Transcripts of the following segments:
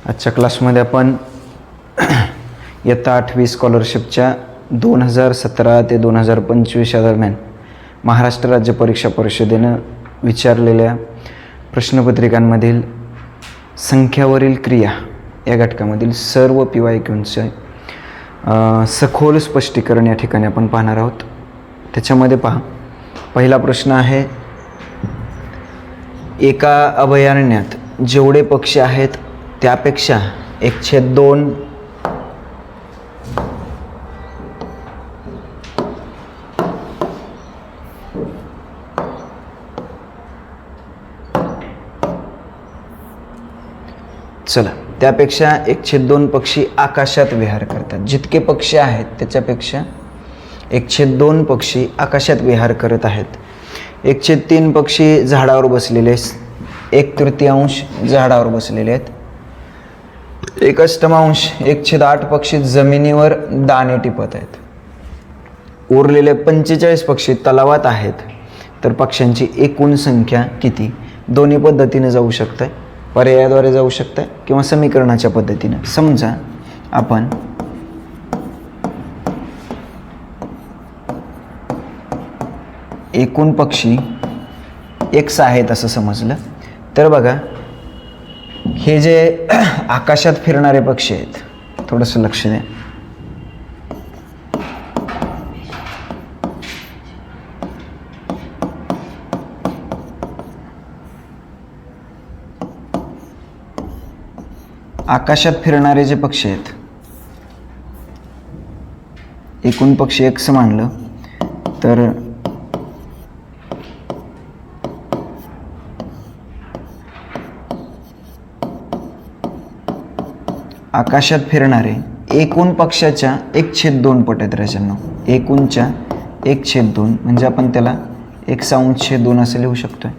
आजच्या क्लासमध्ये आपण इयत्ता 8वी स्कॉलरशिपच्या 2017 ते 2025 या दरम्यान महाराष्ट्र राज्य परीक्षा परिषदेनं विचारलेल्या प्रश्नपत्रिकांमधील संख्यावरील क्रिया या घटकामधील सर्व PYQचे सखोल स्पष्टीकरण या ठिकाणी आपण पाहणार आहोत. त्याच्यामध्ये पहा, पहिला प्रश्न आहे, एका अभयारण्यात जेवढे पक्षी आहेत त्यापेक्षा 1/2 चला त्यापेक्षा 1/2 पक्षी आकाशात विहार करतात. जितके पक्षी आहेत त्याच्यापेक्षा 1/2 पक्षी आकाशात विहार करत आहेत. 1/3 पक्षी झाडावर बसलेले, 1/3 झाडावर बसलेले आहेत. 1/8 1/8 पक्षी जमिनीवर दाणे टिपत आहेत. उरलेले 45 पक्षी तलावात आहेत. तर पक्ष्यांची एकूण संख्या किती? दोन्ही पद्धतीने जाऊ शकते, पर्यायाद्वारे जाऊ शकते किंवा समीकरणाच्या पद्धतीने. समजा आपण एकूण पक्षी X आहेत असं समजलं तर बघा, हे जे आकाशात फिरणारे पक्षी आहेत, थोडंसं लक्ष द्या. आकाशात फिरणारे जे पक्षी आहेत, एकूण पक्षी X मानलं तर आकाशात फिरणारे एकूण पक्षाच्या 1/2 पट आहेत राजांनो. एकूणच्या 1/2 म्हणजे आपण त्याला 1/2 असं लिहू शकतोय.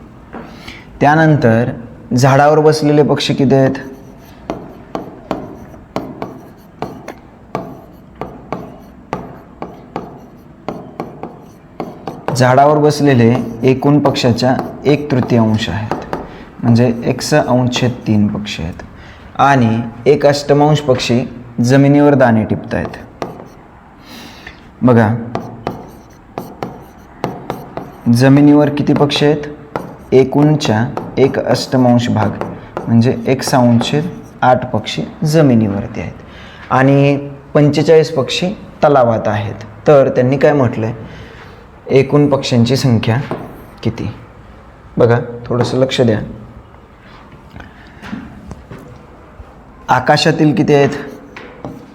त्यानंतर झाडावर बसलेले पक्षी किती आहेत? झाडावर बसलेले एकूण पक्षाच्या 1/3 आहेत, म्हणजे 1/3 पक्षी आहेत. आणि 1/8 पक्षी जमिनीवर दाणे टिपत आहेत. बघा, जमिनीवर किती पक्षी आहेत? एकूणच्या 1/8 भाग म्हणजे 1/8 पक्षी जमिनीवरती आहेत आणि 45 पक्षी तलावात आहेत. तर त्यांनी काय म्हटलं आहे, एकूण पक्ष्यांची संख्या किती? बघा, थोडंसं लक्ष द्या. आकाशातील किती आहेत?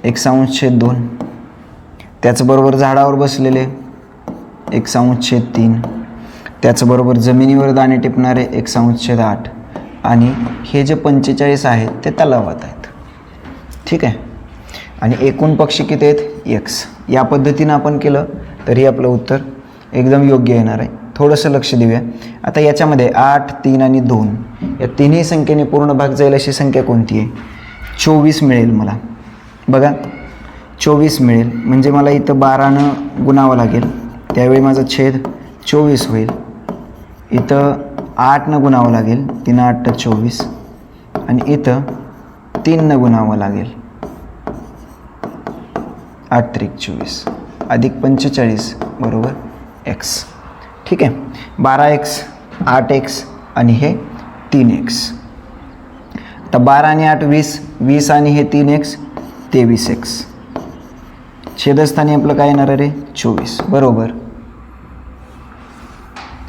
1/2. त्याचबरोबर झाडावर बसलेले 1/3. त्याचबरोबर जमिनीवर दाणे टिपणारे 1/8 आणि हे जे 45 आहेत ते तलावात आहेत. ठीक आहे. आणि एकूण पक्षी किती आहेत? X. या पद्धतीनं आपण केलं तरी आपलं उत्तर एकदम योग्य येणार आहे. थोडंसं लक्ष देऊया. आता याच्यामध्ये 8, 3 आणि 2 या तिन्ही संख्येने पूर्ण भाग जाईल अशी संख्या कोणती आहे? 24 मिळेल मला. बघा, 24 मिळेल म्हणजे मला इथं 12नं गुणावं लागेल, त्यावेळी माझा छेद 24 होईल. इथं 8नं गुणावं लागेल, 3 8 24 आणि इथं 3नं गुणावं लागेल, 8 3 24 अधिक 45 बरोबर X. ठीक आहे. 12X 8X आणि हे 3X. आता 12 आणि 8 20, 20 आणि हे 3X 23X. छेदस्थानी आपलं काय येणार रे? 24 बरोबर.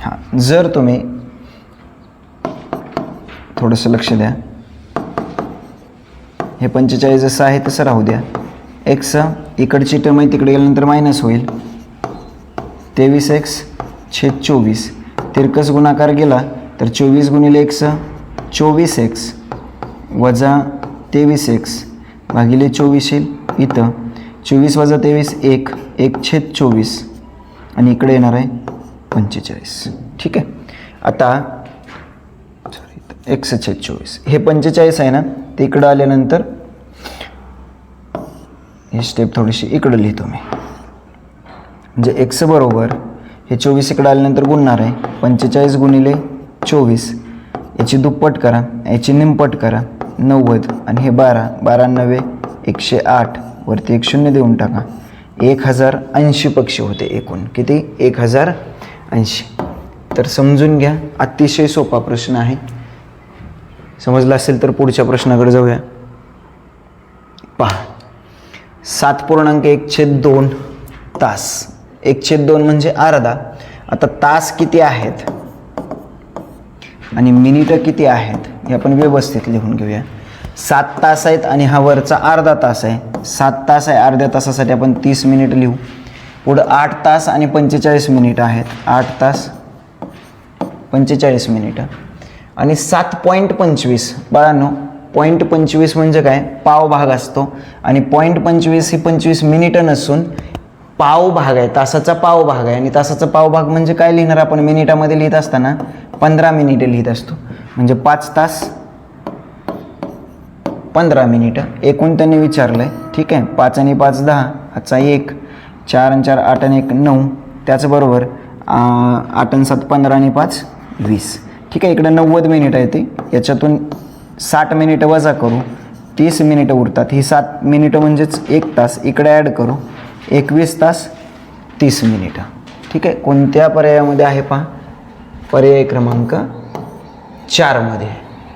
हां, जर तुम्ही थोडंसं लक्ष द्या, हे 45 जसं आहे तसं राहू द्या. X इकडची टर्म आहे, तिकडे गेल्यानंतर मायनस होईल. 23X छेद 24. तिरकस गुणाकार गेला तर 24 गुणिले X 24X वजा 23X भागिले 24 येईल. इथं 24 वजा 23 1/24 आणि इकडे येणार आहे 45. ठीक आहे. आता X छेद 24 हे 45 आहे ना, ते इकडं आल्यानंतर ही स्टेप थोडीशी इकडं लिहितो मी. म्हणजे X बरोबर हे 24 इकडं आल्यानंतर गुणणार आहे 45 गुणिले 24. याची दुप्पट करा, याची निमपट करा, 90 आणि हे 12, 12 9 108, वरती 1 0 देऊन टाका. 1080 पक्षी होते एकूण. किती? 1080. तर समजून घ्या, अतिशय सोपा प्रश्न आहे. समजला असेल तर पुढच्या प्रश्नाकडे जाऊया. पहा, 7.1/2 तास. 1/2 म्हणजे अर्धा. आता तास किती आहेत आणि मिनिटं किती आहेत हे आपण व्यवस्थित लिहून घेऊया. 7 तास आहेत आणि हा वरचा अर्धा तास आहे. 7 तास आहे, अर्ध्या तासासाठी आपण 30 मिनिट लिहू. पुढं 8 तास आणि 45 मिनिटं आहेत. 8 तास 45 मिनिटं आणि 7.25. बाळांनो, 0.25 म्हणजे काय? पाव भाग असतो आणि 0.25 ही 25 मिनिटं नसून पाव भाग आहे, तासाचा पाव भाग आहे. आणि तासाचा पाव भाग म्हणजे काय लिहिणार आपण? मिनिटामध्ये लिहित असताना 15 मिनिटे लिहित असतो. म्हणजे 5 तास 15 मिनिटं एकूण त्यांनी विचारलं आहे. ठीक आहे. 5 आणि 5 10, आजचा 1, 4 आणि 4 8 आणि 1 9, त्याचबरोबर 8 आणि 7 15 आणि 5 20. ठीक आहे. इकडे 90 मिनिटं आहे ती, याच्यातून 60 मिनिटं वजा करू, 30 मिनिटं उरतात. ही 7 मिनिटं म्हणजेच 1 तास. इकडे ॲड करू, 21 तास 30 मिनिटं. ठीक आहे. कोणत्या पर्यायामध्ये आहे पहा? पर्याय क्रमांक 4 मध्ये.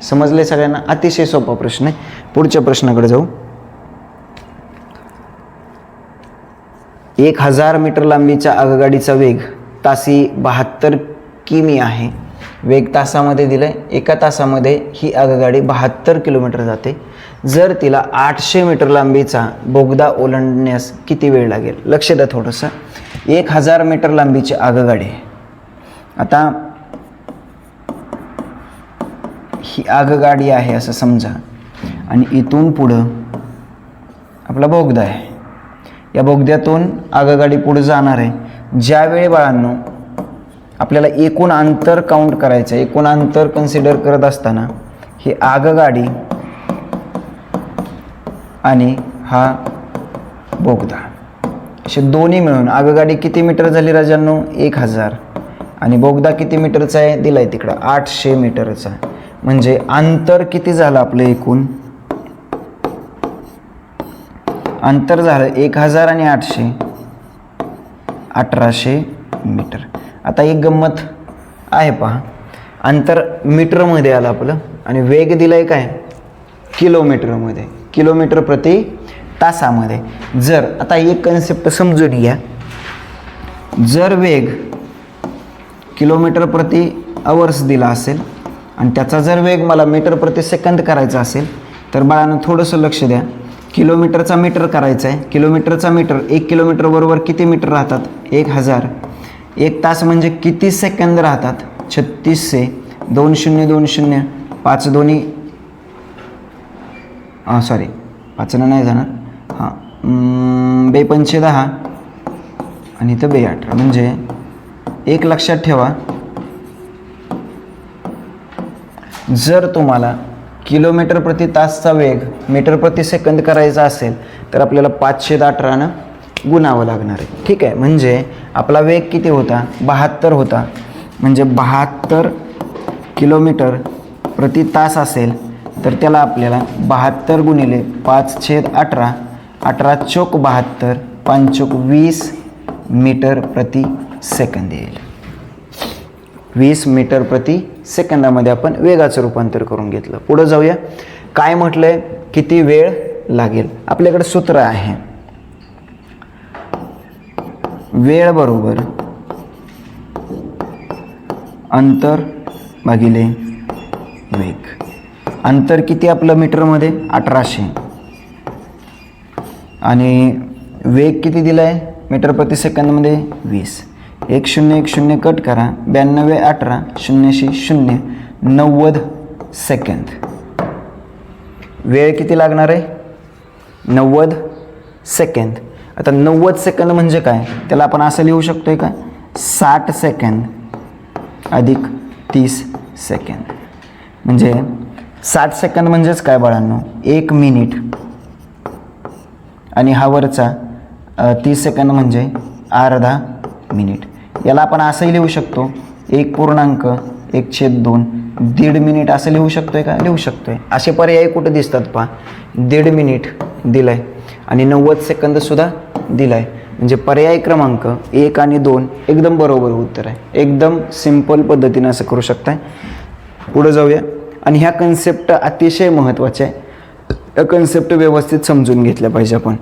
समजले सगळ्यांना? अतिशय सोपा प्रश्न आहे. पुढच्या प्रश्नाकडे जाऊ. 1000 मीटर लांबीच्या आगगाडीचा वेग तासी 72 किमी आहे. वेग तासामध्ये दिलाय. एका तासामध्ये ही आगगाडी 72 किलोमीटर जाते. जर तिला 800 मीटर लांबीचा बोगदा ओलांडण्यास किती वेळ लागेल? लक्ष द्या थोडंसं. 1000 मीटर लांबीची आगगाडी. आता ही आगगाडी आहे असं समजा आणि इथून पुढं आपला बोगदा आहे. या बोगद्यातून आगगाडी पुढे जाणार आहे. ज्यावेळी बाळांनो आपल्याला एकूण अंतर काउंट करायचं आहे, एकूण अंतर कन्सिडर करत असताना ही आगगाडी आणि हा बोगदा असे दोन्ही मिळून आगगाडी किती मीटर झाली राजांनो? 1000. आणि बोगदा किती मीटरचा आहे? दिलाय तिकडं 800 मीटरचा. म्हणजे अंतर किती झालं आपलं? एकूण अंतर झालं 1000 आणि 800, 1800 मीटर. आता एक गंमत आहे पहा, अंतर मीटरमध्ये आलं आपलं आणि वेग दिलाय काय? किलोमीटरमध्ये, किलोमीटर प्रति तासामध्ये. जर आता एक कन्सेप्ट समजून घ्या, जर वेग किलोमीटर प्रति आवर्स दिला असेल आणि त्याचा जर वेग मला मीटर प्रति सेकंद करायचा असेल तर बाळांनो थोडंसं लक्ष द्या. किलोमीटरचा मीटर करायचा आहे. किलोमीटरचा मीटर, 1 किलोमीटर बरोबर किती मीटर राहतात? 1000. 1 तास म्हणजे किती सेकंद राहतात? 3600. 2 0 2 0, 5 2 सॉरी 5 नाही जाणार. हां, 2 5 10 आणि इथं 2 18. म्हणजे एक लक्षात ठेवा, जर तुम्हाला किलोमीटर प्रति तासचा वेग मीटर प्रति सेकंद करायचा असेल तर आपल्याला 518 गुणावं लागणार आहे. ठीक आहे. म्हणजे आपला वेग किती होता? 72 होता. म्हणजे 72 किलोमीटर प्रति तास असेल तर त्याला आपल्याला 72 गुणिले 5/18, 18 चोक 72, 5 चोक 20 मीटर प्रति सेकंद येईल. 20 मीटर प्रति सेकंदामध्ये आपण वेगाचं रूपांतर करून घेतलं. पुढं जाऊया. काय म्हटलंय? किती वेळ लागेल? आपल्याकडे सूत्र आहे, वेळ बरोबर अंतर भागिले वेग. अंतर किती आपलं मीटरमध्ये? 1800. आणि वेग किती दिलाय मीटर प्रति सेकंदमध्ये? 20. 1 0 1 0 कट करा, 92 18 0 0 90 सेकंद. वेळ किती लागणार आहे? 90 सेकंद. आता 90 सेकंद म्हणजे काय? त्याला आपण असं लिहू शकतोय का? 60 सेकंद अधिक 30 सेकंद. म्हणजे 60 सेकंद म्हणजेच काय बाळांनो? 1 मिनिट. आणि हा वरचा 30 सेकंद म्हणजे अर्धा मिनिट. याला आपण असंही लिहू शकतो 1.1/2 1.5 मिनिट असं लिहू शकतोय का? लिहू शकतोय. असे पर्याय कुठे दिसतात पहा. 1.5 मिनिट दिलाय आणि 90 सेकंद सुद्धा दिलाय. म्हणजे पर्याय क्रमांक 1 आणि 2 एकदम बरोबर उत्तर आहे. एकदम सिंपल पद्धतीने असं करू शकताय. पुढे जाऊया. आणि ह्या कन्सेप्ट अतिशय महत्त्वाच्या आहे. या कन्सेप्ट व्यवस्थित समजून घेतल्या पाहिजे आपण.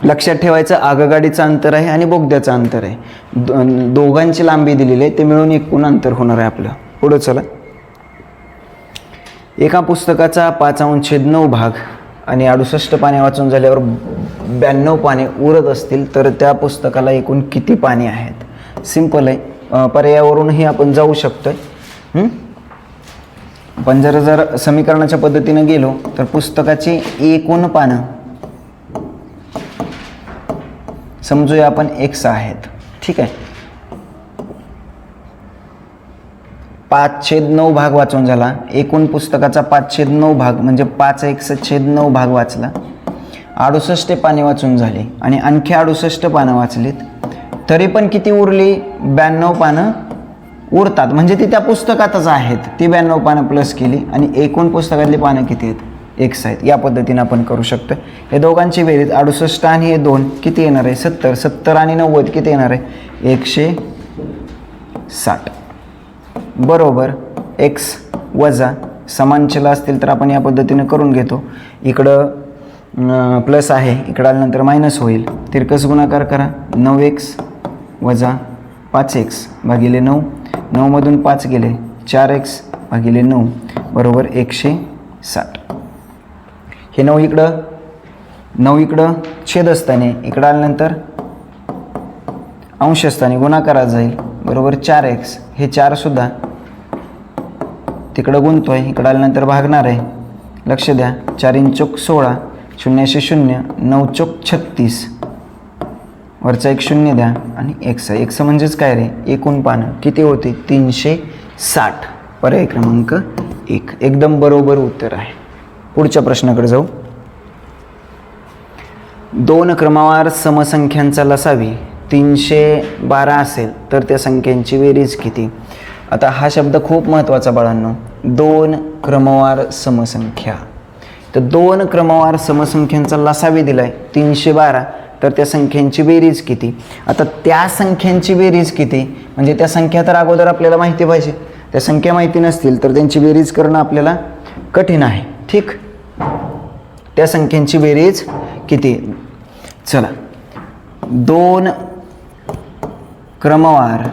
लक्षात ठेवायचं आगगाडीचं अंतर आहे आणि बोगद्याचं अंतर आहे. दोघांची लांबी दिलेली आहे, ते मिळून एकूण अंतर होणार आहे आपलं. पुढं चला. एका पुस्तकाचा 5/9 भाग आणि 68 पाने वाचून झाल्यावर 92 पाने उरत असतील तर त्या पुस्तकाला एकूण किती पाने आहेत? सिंपल आहे. पर्यायावरूनही आपण जाऊ शकतोय. पण जर समीकरणाच्या पद्धतीने गेलो तर पुस्तकाची एकूण पानं समजूया आपण x आहेत. ठीक आहे. 5/9 भाग वाचून झाला. एकूण पुस्तकाचा 5/9 भाग म्हणजे 5x/9 भाग वाचला. 68 पाने वाचून झाली आणि आणखी 68 पानं वाचलीत तरी पण किती उरली? 92 पानं उरतात. म्हणजे ती त्या पुस्तकातच आहेत. ती 92 पानं प्लस केली आणि एकूण पुस्तकातली पानं किती आहेत? x आहेत. या पद्धतीने आपण करू शकतो. हे दोघांची बेरीज 68 आणि हे 2 किती येणार आहे? 70. 70 आणि 90 किती येणार आहे? 160. बरोबर. x वजा समान चल असतील तर आपण या पद्धतीने करून घेतो. इकडं प्लस आहे, इकडं आल्यानंतर मायनस होईल. तिरकस गुणाकार करा. 9x वजा 5x भागिले 9. 9 मधून 5 गेले 4x भागिले 9 बरोबर 160. हे 9 इकडं छेद असताना इकडं आल्यानंतर अंश असताना गुणाकारात जाईल बरोबर 4x. हे 4 सुद्धा तिकडं गुणतोय, इकडं आल्यानंतर भागणार आहे. लक्ष द्या. 4 चोक 16, 0 0, 9 चोक 36, वरचा एक 0 द्या आणि x आहे. x म्हणजेच काय रे? एकूण पानं किती होते? 360. पर्याय क्रमांक 1 एकदम बरोबर उत्तर आहे. पुढच्या प्रश्नाकडे जाऊ. 2 क्रमवार समसंख्यांचा लसावी 312 असेल तर त्या संख्यांची बेरीज किती? आता हा शब्द खूप महत्त्वाचा बाळांनो. 2 क्रमवार समसंख्या. तर 2 क्रमवार समसंख्यांचा लसावी दिलाय 312 तर त्या संख्यांची बेरीज किती? आता त्या संख्यांची बेरीज किती म्हणजे त्या संख्या तर अगोदर आपल्याला माहिती पाहिजे. त्या संख्या माहिती नसतील तर त्यांची बेरीज करणं आपल्याला कठीण आहे. ठीक. त्या संख्यांची बेरीज किती? चला. 2 क्रमवार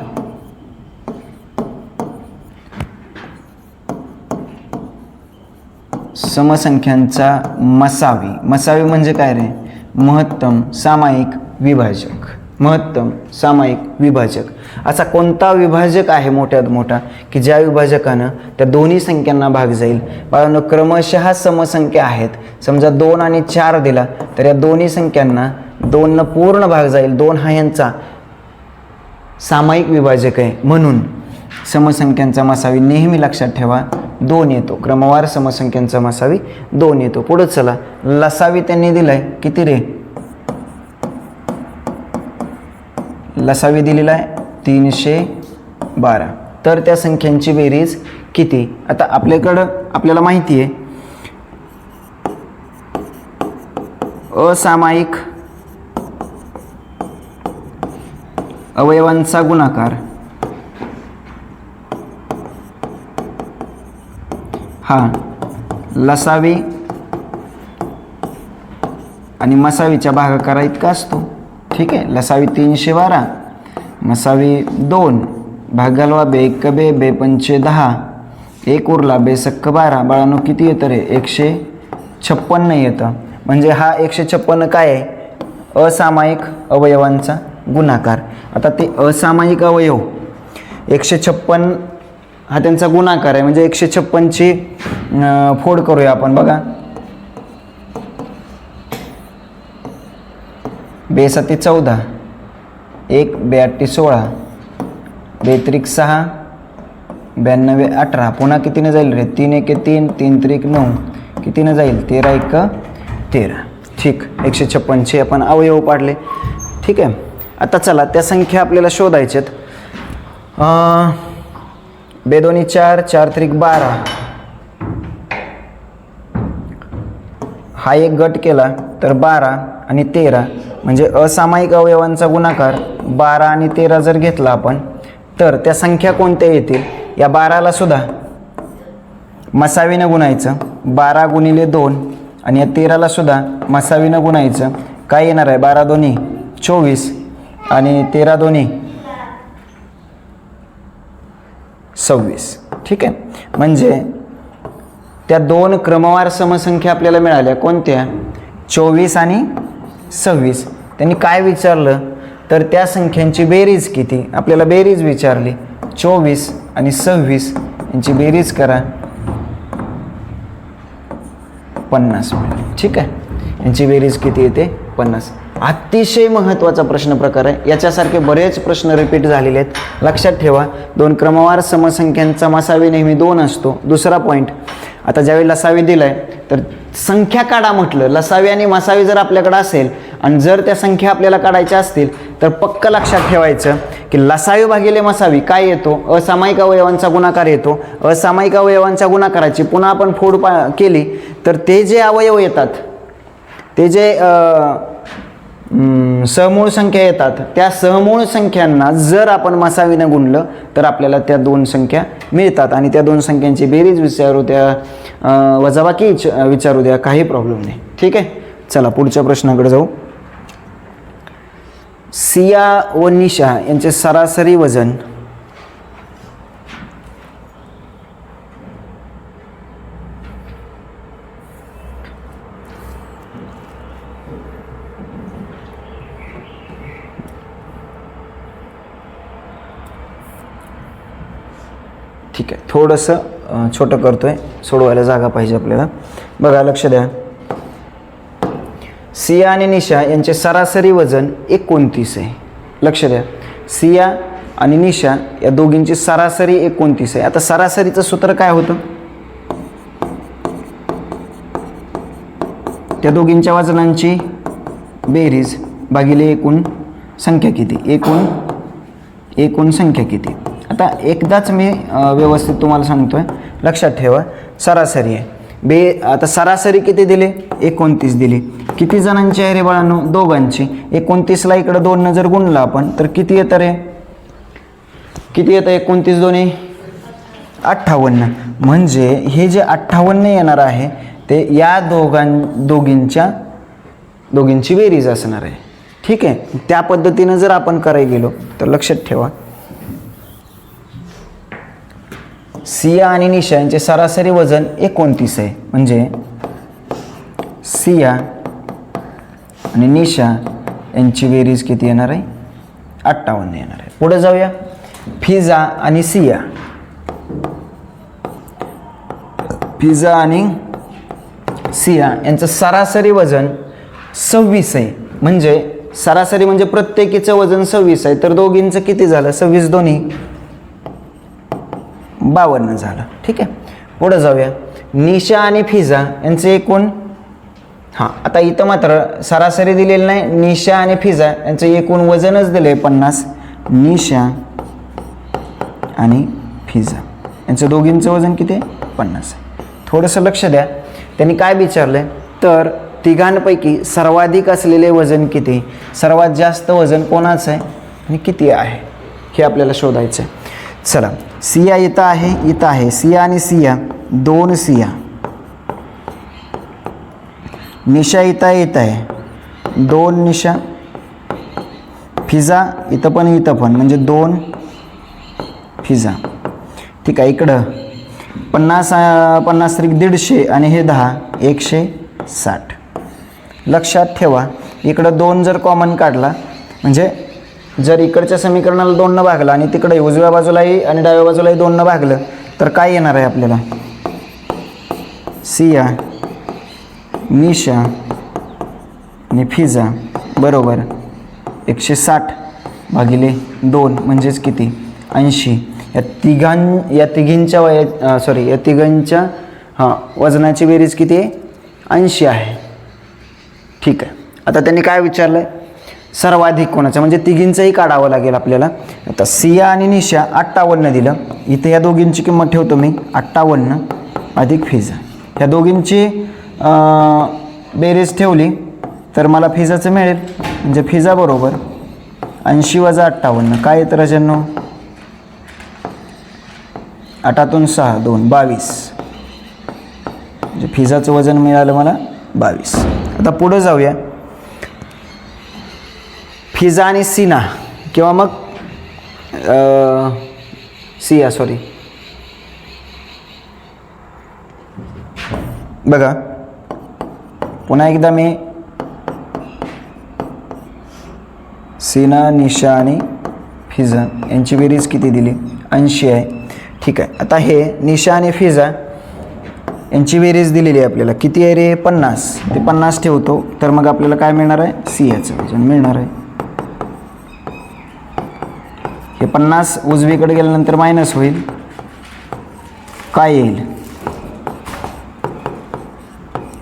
समसंख्यांचा मसावी. मसावी म्हणजे काय रे? महत्तम सामायिक विभाजक. महत्तम सामायिक विभाजक. असा कोणता विभाजक आहे मोठ्यात मोठा की ज्या विभाजकानं त्या दोन्ही संख्यांना भाग जाईल? बाळांनो क्रमशः समसंख्या आहेत. समजा 2 आणि 4 दिला तर या दोन्ही संख्यांना 2 न पूर्ण भाग जाईल. 2 हा यांचा सामायिक विभाजक आहे. म्हणून समसंख्यांचा मसावी नेहमी लक्षात ठेवा 2 येतो. क्रमवार समसंख्यांचा मसावी 2 येतो. पुढे चला. लसावी त्यांनी दिलाय किती रे? लसावी दिलेला आहे 312 तर त्या संख्यांची बेरीज किती? आता आपल्याला माहिती आहे असामायिक अवयवांचा गुणाकार हा लसावी आणि मसावीच्या भागाकारा इतका असतो. ठीक आहे. लसावी 312, मसावी 2, भाग घालवा. 2 1 2, 2 5 10, 1 उरला 2 सक्क 12. बाळांनो किती येतं रे? 156 येतं. म्हणजे हा 156 काय आहे? असामायिक अवयवांचा गुणाकार. आता ते असामायिक अवयव 156 हा त्यांचा गुणाकार आहे. म्हणजे 156ची फोड करूया आपण. बघा 2 7 14, 1 2 8 16, 2 3 6, 92 18. पुन्हा कितीने जाईल रे? 3 1 3, 3 3 9. कितीने जाईल? 13 1 13. ठीक. 156चे आपण अवयव पाडले. ठीक आहे. आता चला त्या संख्या आपल्याला शोधायच्यात. बेदोनी 4, 4 त्रिक 12, हा एक गट केला तर 12 आणि 13 म्हणजे असामायिक अवयवांचा गुणाकार 12 आणि 13 जर घेतला आपण तर त्या संख्या कोणत्या येतील? या 12ला सुद्धा मसावीनं गुणायचं, 12 गुणिले 2 आणि या 13ला सुद्धा मसावीनं गुणायचं. काय येणार आहे? 12 दोन्ही 24 आणि 13 दोन्ही 26. ठीक आहे, म्हणजे त्या दोन क्रमवार समसंख्या आपल्याला मिळाल्या. कोणत्या? 24 आणि 26. त्यांनी काय विचारलं तर त्या संख्यांची बेरीज किती? आपल्याला बेरीज विचारली. 24 आणि 26 यांची बेरीज करा, 50 मिळाली. ठीक आहे, यांची बेरीज किती येते? 50. अतिशय महत्त्वाचा प्रश्न प्रकार आहे. याच्यासारखे बरेच प्रश्न रिपीट झालेले आहेत. लक्षात ठेवा, दोन क्रमवार समसंख्यांचा मसावी नेहमी 2 असतो. दुसरा पॉईंट, आता ज्यावेळी लसावी दिलाय तर संख्या काढा म्हटलं, लसावी आणि मसावी जर आपल्याकडे असेल आणि जर त्या संख्या आपल्याला काढायच्या असतील तर पक्क लक्षात ठेवायचं की लसावी भागिले मसावी काय येतो? असामायिक अवयवांचा गुणाकार येतो. असामायिक अवयवांच्या गुणाकाराची पुन्हा आपण फोड केली तर ते जे अवयव येतात, ते जे सहमूळ संख्या येतात, त्या सहमूळ संख्यांना जर आपण मसावीनं गुणलं तर आपल्याला त्या दोन संख्या मिळतात आणि त्या दोन संख्यांची बेरीज विचारू द्या, वजाबाकी विचारू द्या, काही प्रॉब्लेम नाही. ठीक आहे, चला पुढच्या प्रश्नाकडे जाऊ. सिया व निशा यांचे सरासरी वजन ठीक आहे, थोडंसं छोटं करतोय, सोडवायला जागा पाहिजे आपल्याला. बघा, लक्ष द्या. सिया आणि निशा यांचे सरासरी वजन 29 आहे. लक्ष द्या, सिया आणि निशा या दोघींची सरासरी 29 आहे. आता सरासरीचं सूत्र काय होतं? त्या दोघींच्या वजनांची बेरीज भागिले एकूण संख्या किती, एकूण संख्या किती. आता एकदाच मी व्यवस्थित तुम्हाला सांगतोय, लक्षात ठेवा. सरासरी आहे आता सरासरी किती दिले? 29 दिली. किती जणांची आहे रे बाळांनो? दोघांची. 29ला इकडं 2 जर गुणलं आपण तर किती येतं रे? किती येतं? 29 दोन्ही 58. म्हणजे हे जे 58 येणार आहे ते या दोघींची बेरीज असणार आहे. ठीक आहे, त्या पद्धतीनं जर आपण करायला गेलो तर लक्षात ठेवा, सिया आणि निशा यांचे सरासरी वजन 29 आहे. म्हणजे सिया आणि निशा यांची बेरीज किती येणार आहे? 58 येणार आहे. पुढे जाऊया. फिजा आणि सिया, फिजा आणि सिया यांचं सरासरी वजन 26 आहे. म्हणजे सरासरी म्हणजे प्रत्येकीचं वजन 26 आहे, तर दोघींचं किती झालं? 26 दोन्ही 52 झालं. ठीक आहे, पुढे जाऊया. निशा आणि फिजा यांचे एकूण, आता इथं मात्र सरासरी दिलेलं नाही. निशा आणि फिजा यांचं एकूण वजनच दिले 50. निशा आणि फिजा यांचं दोघींचं वजन किती आहे? 50 आहे. थोडंसं लक्ष द्या, त्यांनी काय विचारलंय तर तिघांपैकी सर्वाधिक असलेले वजन किती, सर्वात जास्त वजन कोणाचं आहे आणि किती आहे हे आपल्याला शोधायचं आहे. चला, सिया इथं आहे, सिया आणि सिया 2 सिया. निशा इथं आहे 2 निशा. फिजा इथं पण म्हणजे 2 फिजा. ठीक आहे, इकडं 50 त्रिक 150 आणि हे 10 160. लक्षात ठेवा, इकडं 2 जर कॉमन काढला म्हणजे जर इकडच्या समीकरणाला 2 न भागला आणि तिकडे उजव्या बाजूलाही आणि डाव्या बाजूलाही 2 न भागलं तर काय येणार आहे आपल्याला? सिया, निशा आणि फिजा बरोबर 160 भागिले 2 म्हणजेच किती? 80. या तिघांच्या वजनाची बेरीज किती आहे? 80 आहे. ठीक आहे, आता त्यांनी काय विचारलं सर्वाधिक कोणाचा, म्हणजे तिघींचंही काढावं लागेल आपल्याला. आता सिया आणि निशा 58 दिलं. इथे या दोघींची किंमत ठेवतो मी 58 अधिक फिजा. ह्या दोघींची बेरीज ठेवली तर मला फिजाचं मिळेल. म्हणजे फिजा बरोबर 80 वजा 58 काय येतं राजांनो, 8 6 2 22. म्हणजे फिजाचं वजन मिळालं मला 22. आता पुढे जाऊया. फिजा आणि सीना किंवा मग सिया सॉरी बघा पुन्हा एकदा मी सीना, निशा आणि फिजा यांची बेरीज किती दिली 80 आहे. ठीक आहे. आता हे निशा आणि फिजा यांची बेरीज दिलेली आहे आपल्याला. किती आहे रे 50. ते 50 ठेवतो तर मग आपल्याला काय मिळणार आहे, सियाचं वजन मिळणार आहे. हे 50 उजवीकडे गेल्यानंतर मायनस होईल, काय येईल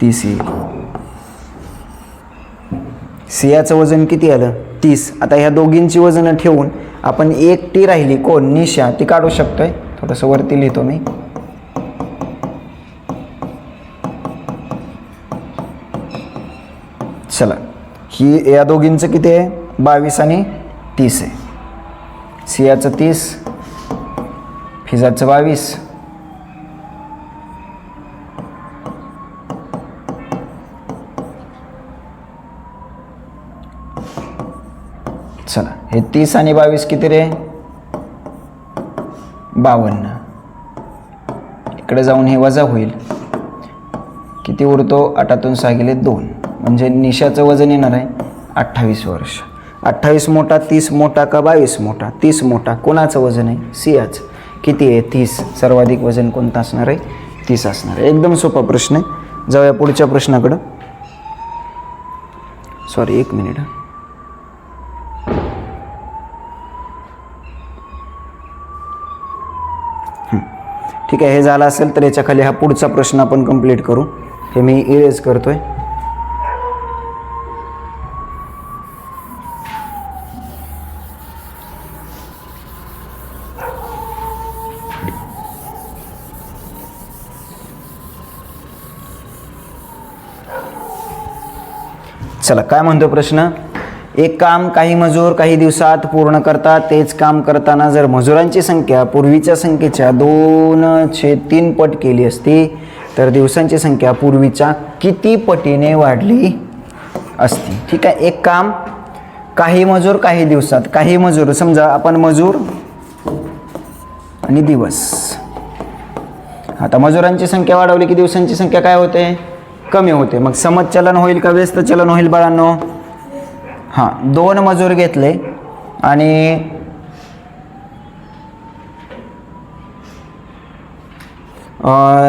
30 येईल. सियाचं वजन किती आलं 30. आता ह्या दोघींची वजनं ठेवून आपण एकटी राहिली कोण, निशा, ती काढू शकतोय. थोडंसं वरती लिहितो मी. चला ही या दोघींचं किती आहे 22 आणि 30 आहे. सियाचं 30, फिजाचं 22. चला हे 30 आणि 22 किती रे 52. इकडे जाऊन हे वजा होईल, किती उरतो 8 6 गेले 2. म्हणजे निशाचं वजन येणार आहे 28 वर्ष. 28 मोठा 30 मोठा का 22 मोठा, 30 मोठा. कोणाचं वजन आहे सियाचं. किती आहे 30. सर्वाधिक वजन कोणतं असणार आहे 30 असणार आहे. एकदम सोपा प्रश्न आहे. जाऊया पुढच्या प्रश्नाकडं. Sorry 1 minute. ठीक आहे. हे झालं असेल तर याच्या खाली हा पुढचा प्रश्न आपण कंप्लीट करू. हे मी इरेज करतोय. चला काय म्हणतो प्रश्न. एक काम काही मजूर काही दिवसात पूर्ण करतात. तेच काम करताना जर मजुरांची संख्या पूर्वीच्या संख्येच्या 2/3 पट केली असती तर दिवसांची संख्या पूर्वीच्या किती पटीने वाढली असती. ठीक आहे. एक काम काही मजूर काही दिवसात. काही मजूर समजा आपण मजूर आणि दिवस. आता मजुरांची संख्या वाढवली की दिवसांची संख्या काय होते कमी होते. मग समचलन होईल का व्यस्त चलन होईल बाळांनो. हां 2 मजूर घेतले आणि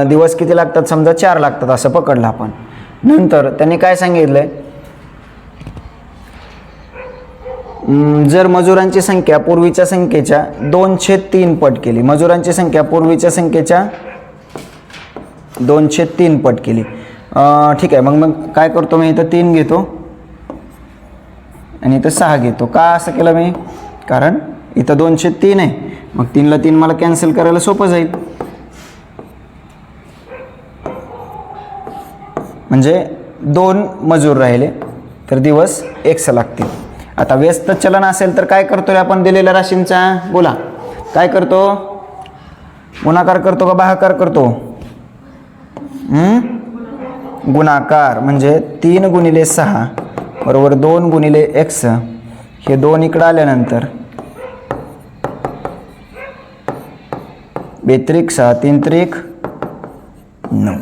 दिवस किती लागतात समजा 4 लागतात असं पकडलं आपण. नंतर त्यांनी काय सांगितलंय जर मजुरांची संख्या पूर्वीच्या संख्येच्या 2/3 पट केली. मजुरांची संख्या पूर्वीच्या संख्येच्या 2/3 पट केली. ठीक आहे. मग काय करतो मी इथं 3 घेतो आणि इथं 6 घेतो. का असं केलं मी कारण इथं 2/3 आहे. मग 3ला 3 मला कॅन्सल करायला सोपं जाईल. म्हणजे 2 मजूर राहिले तर दिवस 1 लागतील. आता व्यस्त चलन असेल तर काय करतोय आपण दिलेल्या राशींचा बोला काय करतो गुणाकार करतो का भागाकार करतो. गुणाकार. म्हणजे 3 गुणिले 6 बरोबर 2 गुणिले x. हे 2 इकडं आल्यानंतर 2 6 3 9.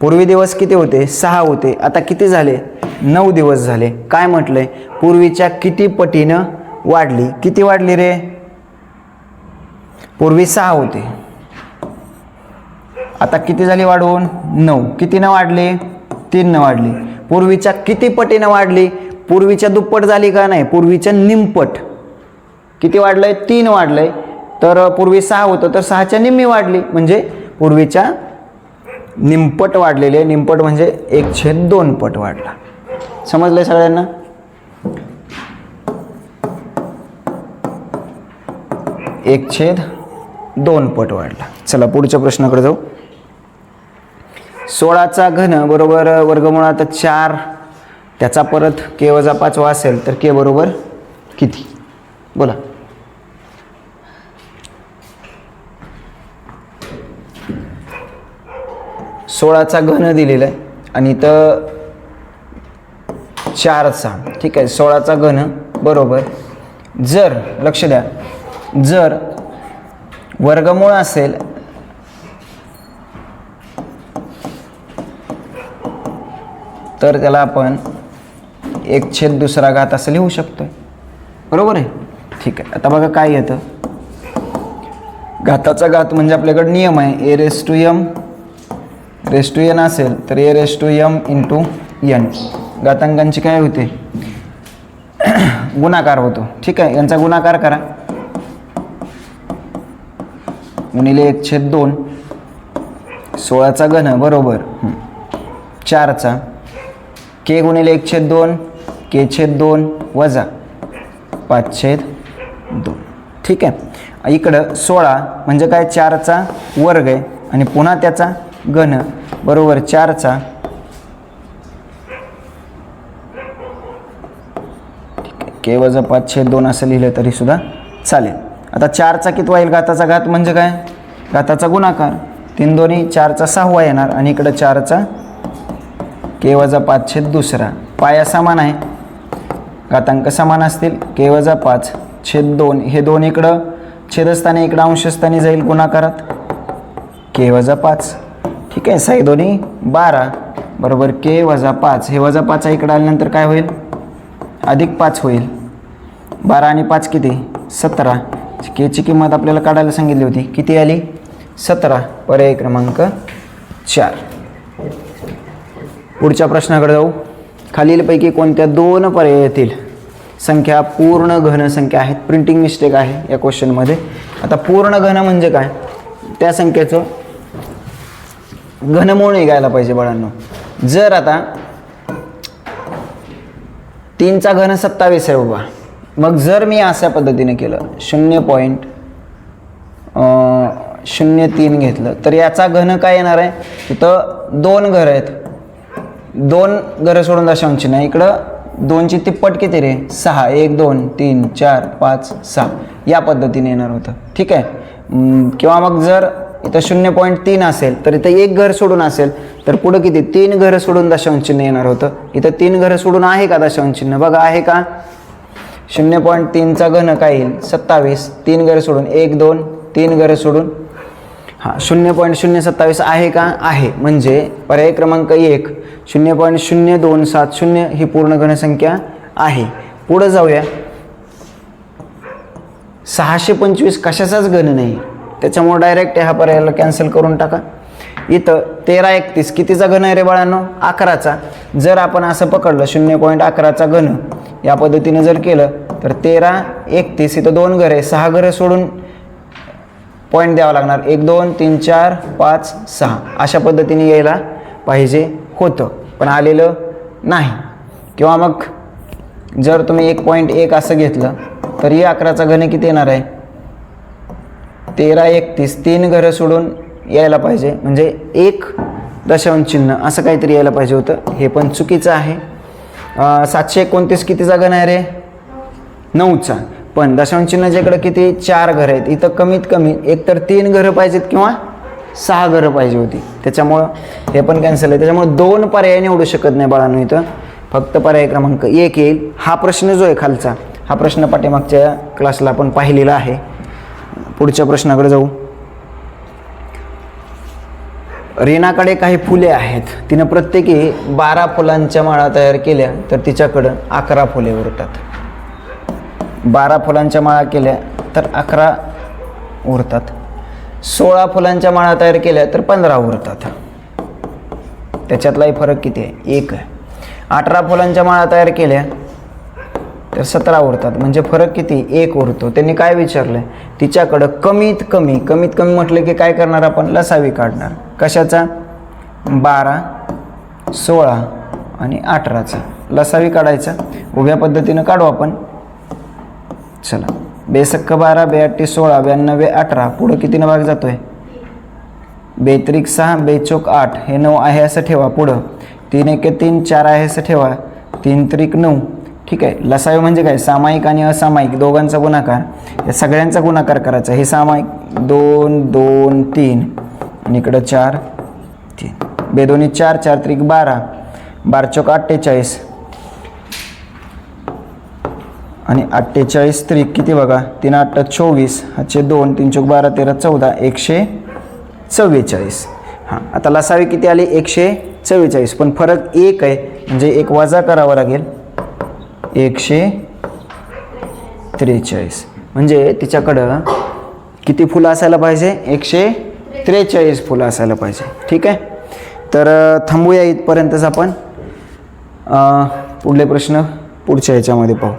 पूर्वी दिवस किती होते 6 होते. आता किती झाले 9 दिवस झाले. काय म्हटलंय पूर्वीच्या किती पटीनं वाढली. किती वाढली रे पूर्वी 6 होते. आता किती झाली वाढवून 9. कितीनं वाढली 3नं वाढली. पूर्वीच्या किती पटीनं वाढली पूर्वीच्या दुप्पट झाली का नाही पूर्वीच्या निमपट. किती वाढलंय 3 वाढलंय. तर पूर्वी 6 होतं तर 6च्या निम्मी वाढली. म्हणजे पूर्वीच्या निमपट वाढलेले. निमपट म्हणजे 1/2 पट वाढला. समजलंय सगळ्यांना. 1/2 पट वाढला. चला पुढच्या प्रश्नाकडे जाऊ. 16चा घन बरोबर वर्गमुळात 4 त्याचा परत k-5 असेल तर k बरोबर किती? बोला. सोळाचा घन दिलेला आहे आणि इथं 4चा. ठीक आहे. 16चा घन बरोबर जर लक्ष द्या, जर वर्गमूळ असेल तर त्याला आपण 1/2 असं लिहू शकतोय. बरोबर आहे. ठीक आहे. आता बघा काय येतं. घाताचा घात म्हणजे आपल्याकडे नियम आहे a⁻n असेल तर a⁻m × n. घातांकांची काय होते? गुणाकार होतो. ठीक आहे. यांचा गुणाकार करा. गुणिले 1/2. 16चा घन बरोबर 4चा k गुणिले 1/2 k/2 वजा 5/2. ठीक आहे. इकडं 16 म्हणजे काय? 4चा वर्ग आहे आणि पुन्हा त्याचा घन बरोबर 4चा k वजा 5/2 असं लिहिलं तरी सुद्धा चालेल. आता 4चा किती होईल? घाताचा घात म्हणजे काय? घाताचा गुणाकार. 3 दोन्ही 4चा 6 येणार आणि इकडं 4चा k वजा 5/2. पाया समान आहे, घातांक समान असतील. k वजा 5/2 हे 2 इकडं छेदस्थानी इकडं अंशस्थानी जाईल गुणाकारात k वजा 5. ठीक आहे. 6 दोन्ही 12 बरोबर k वजा 5. हे वजा 5 इकडं आल्यानंतर काय होईल? अधिक 5 होईल. 12 आणि 5 किती? 17. k ची किंमत आपल्याला काढायला सांगितली होती. किती आली? 17. पर्याय क्रमांक 4. पुढच्या प्रश्नाकडे जाऊ. खालीलपैकी कोणत्या 2 पर्यायातील संख्या पूर्ण घन संख्या आहेत? प्रिंटिंग मिस्टेक आहे या क्वेश्चनमध्ये. आता पूर्ण घन म्हणजे काय? त्या संख्येचं घनमूळ निघायला पाहिजे बाळांनो. जर आता 3चा घन 27 आहे बाबा, मग जर मी अशा पद्धतीने केलं 0.03 घेतलं तर याचा घन काय येणार आहे? तिथं 2 घरं आहेत. 2 घरं सोडून दशांश चिन्ह. इकडं 2ची तिप्पट किती रे? 6. 1 2 3 4 5 6 या पद्धतीने येणार होतं. ठीक आहे. किंवा मग जर इथं 0.3 असेल तर इथं 1 घर सोडून असेल तर पुढं किती? 3 घरं सोडून दशांश चिन्ह येणार होतं. इथं 3 घरं सोडून आहे का दशांश चिन्ह? बघा आहे का? 0.3चा घन काय येईल? 27. 3 घरं सोडून 1 2 3 घरं सोडून 0.027 आहे का? आहे. म्हणजे पर्याय क्रमांक 1 0.0270 ही पूर्ण घनसंख्या आहे. पुढे जाऊया. 625 कशाचाच घन नाही, त्याच्यामुळे डायरेक्ट ह्या पर्यायाला कॅन्सल करून टाका. इथं 1331 कितीचा घन आहे रे बाळांनो? 11चा. जर आपण असं पकडलं 0.11चा घन या पद्धतीने जर केलं तर 1331 इथं 2 घरं आहे, 6 घरं सोडून पॉईंट द्यावा लागणार. 1 2 3 4 5 6 अशा पद्धतीने यायला पाहिजे होतं, पण आलेलं नाही. किंवा मग जर तुम्ही 1.1 असं घेतलं तर या 11चा घन किती येणार आहे? 1331 3 घरं सोडून यायला पाहिजे, म्हणजे 1 दशांश चिन्ह असं काहीतरी यायला पाहिजे होतं. हे पण चुकीचं आहे. 729 कितीचा घन आहे रे? 9चा. पण दशांश चिन्हाच्याकडे किती? 4 घरं आहेत. इथं कमीत कमी एक तर 3 घरं पाहिजेत किंवा 6 घरं पाहिजे होती, त्याच्यामुळं हे पण कॅन्सल आहे. त्याच्यामुळे 2 पर्याय निवडू शकत नाही बाळांनो. इथं फक्त पर्याय क्रमांक 1 येईल. हा प्रश्न जो आहे खालचा, हा प्रश्न पाठीमागच्या क्लासला आपण पाहिलेला आहे. पुढच्या प्रश्नाकडे जाऊ. रीनाकडे काही फुले आहेत, तिनं प्रत्येकी 12 फुलांच्या माळा तयार केल्या तर तिच्याकडं 11 फुले उरतात. 12 फुलांच्या माळा केल्या तर 11 उरतात. 16 फुलांच्या माळा तयार केल्या तर 15 उरतात. त्याच्यातलाही फरक किती आहे? 1 आहे. 18 फुलांच्या माळा तयार केल्या तर 17 उरतात, म्हणजे फरक किती? 1 उरतो. त्यांनी काय विचारलं? तिच्याकडं कमीत कमी म्हटलं की काय करणार आपण? लसावी काढणार. कशाचा? 12 16 आणि 18चा लसावी काढायचा. उभ्या पद्धतीनं काढू आपण. चला बेसक्क 12, बेअट्टी 16, 92 18, पुढं कितीनं भाग जातो आहे? बेत्रिक 6, बेचोक 8, हे 9 आहे असं ठेवा. पुढं 3 1 3, 4 आहे असं ठेवा. 3 त्रिक 9. ठीक आहे. लसावी म्हणजे काय? सामायिक आणि असामायिक दोघांचा गुणाकार. या सगळ्यांचा गुणाकार करायचा. हे सामायिक 2 2 3 आणि इकडं 4 3. बेदोनी 4, 4 त्रिक 12, 12 चौक 48 आणि 48 त्रिक किती बघा? 3 8 24, हाचे 2, 3 चौक 12 13 14, 144. हां, आता लसावी किती आली? 144. पण फरक 1 आहे म्हणजे 1 वजा करावा लागेल. 143 म्हणजे तिच्याकडं किती फुलं असायला पाहिजे? 143 फुलं असायला पाहिजे. ठीक आहे. तर थांबूया इथपर्यंतच आपण. पुढले प्रश्न पुढच्या ह्याच्यामध्ये पाहू.